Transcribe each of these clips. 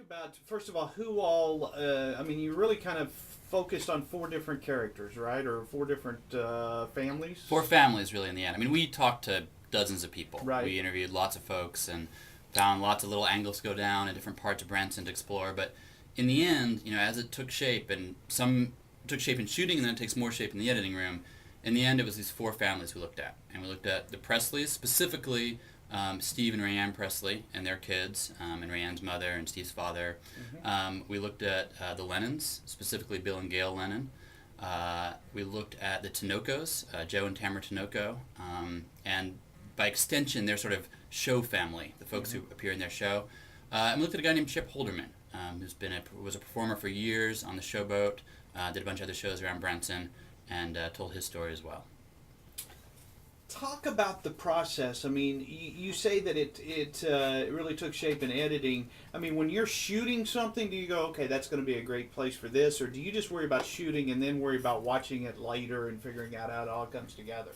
about, first of all, who all, I mean, you really kind of focused on four different characters, right? Or four different families? Four families, really, in the end. I mean, we talked to dozens of people. Right. We interviewed lots of folks and found lots of little angles to go down in different parts of Branson to explore. But in the end, as it took shape, and some took shape in shooting, and then it takes more shape in the editing room, in the end, it was these four families we looked at. And we looked at the Presleys, specifically Steve and Rayanne Presley and their kids, and Rayanne's mother and Steve's father. We looked at the Lennons, specifically Bill and Gail Lennon. We looked at the Tinocos, Joe and Tamara Tinoco, and by extension, their sort of show family, the folks who appear in their show. And we looked at a guy named Chip Holderman, who's was a performer for years on the Showboat, did a bunch of other shows around Branson, and told his story as well. Talk about the process. I mean, you say that it really took shape in editing. I mean, when you're shooting something, do you go, okay, that's going to be a great place for this, or do you just worry about shooting and then worry about watching it later and figuring out how it all comes together?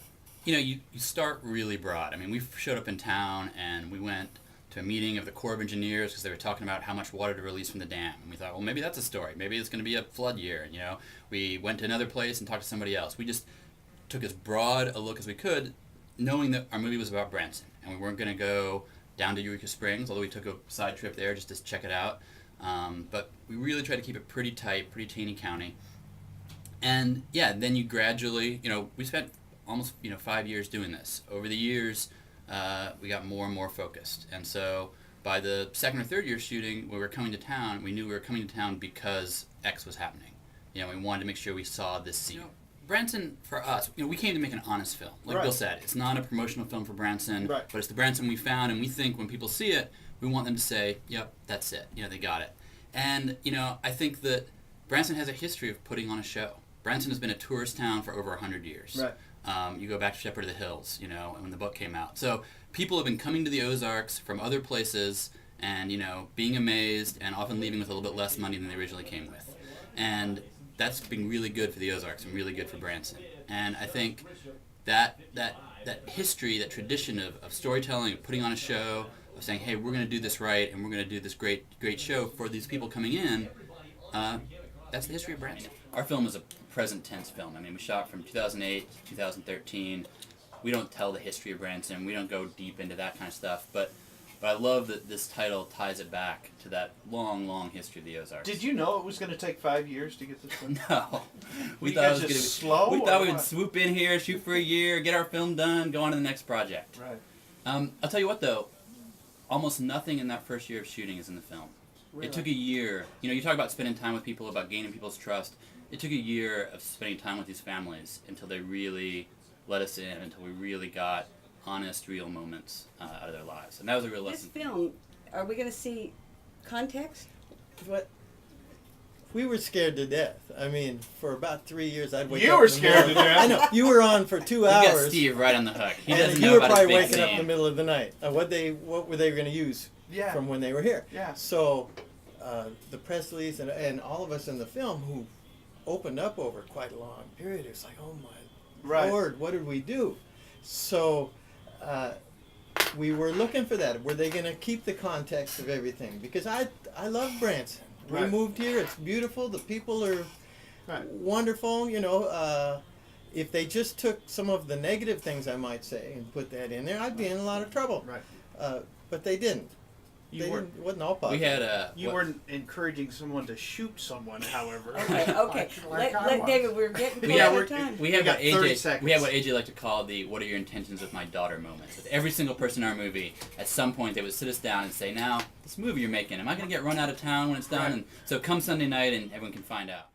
You start really broad. I mean, we showed up in town and we went to a meeting of the Corps of Engineers because they were talking about how much water to release from the dam. And we thought, well, maybe that's a story. Maybe it's going to be a flood year. We went to another place and talked to somebody else. We just took as broad a look as we could, knowing that our movie was about Branson. And we weren't going to go down to Eureka Springs, although we took a side trip there just to check it out. But we really tried to keep it pretty tight, pretty teeny county. And yeah, then you gradually, we spent almost 5 years doing this. Over the years, we got more and more focused. And so by the second or third year shooting, when we were coming to town, we knew we were coming to town because X was happening. We wanted to make sure we saw this scene. Branson, for us, we came to make an honest film. Like Right. Bill said, it's not a promotional film for Branson, Right. but it's the Branson we found, and we think when people see it, we want them to say, yep, that's it. They got it. And, I think that Branson has a history of putting on a show. Branson has been a tourist town for over 100 years. Right. You go back to Shepherd of the Hills, when the book came out. So people have been coming to the Ozarks from other places and, being amazed and often leaving with a little bit less money than they originally came with. And that's been really good for the Ozarks and really good for Branson. And I think that history, that tradition of storytelling, of putting on a show, of saying, hey, we're going to do this right and we're going to do this great show for these people coming in, that's the history of Branson. Our film is a present tense film. I mean, we shot from 2008 to 2013. We don't tell the history of Branson. We don't go deep into that kind of stuff. But I love that this title ties it back to that long, long history of the Ozarks. Did you know it was going to take 5 years to get this done? No. We thought it was going to be slow. We thought we would swoop in here, shoot for a year, get our film done, go on to the next project. Right. I'll tell you what, though. Almost nothing in that first year of shooting is in the film. Really? It took a year. You talk about spending time with people, about gaining people's trust. It took a year of spending time with these families until they really let us in, until we really got honest, real moments out of their lives. And that was a real lesson. This film, are we going to see context? But we were scared to death. I mean, for about 3 years, I'd wake You up. were in the scared middle- to death. I know. You were on for 2 We hours. got Steve right on the hook. He and doesn't you know were about his probably big waking up in the scene. middle of the night. What were they going to use Yeah. from when they were here? Yeah. So the Presleys and all of us in the film who opened up over quite a long period, it was like, oh my Right. Lord, what did we do? So we were looking for that. Were they going to keep the context of everything? Because I love Branson. We Right. moved here. It's beautiful. The people are Right. wonderful. If they just took some of the negative things, I might say, and put that in there, I'd be in a lot of trouble. Right. But they didn't. You They weren't. didn't. It wasn't all positive. We had You weren't encouraging someone to shoot someone, however. Okay. Like I Let was. David, we're getting close Yeah, to we're- time. We have got what 30 AJ. seconds. We have what AJ like to call the "What are your intentions with my daughter?" moments. With every single person in our movie, at some point they would sit us down and say, "Now, this movie you're making, am I going to get run out of town when it's done?" Right. And so come Sunday night, and everyone can find out.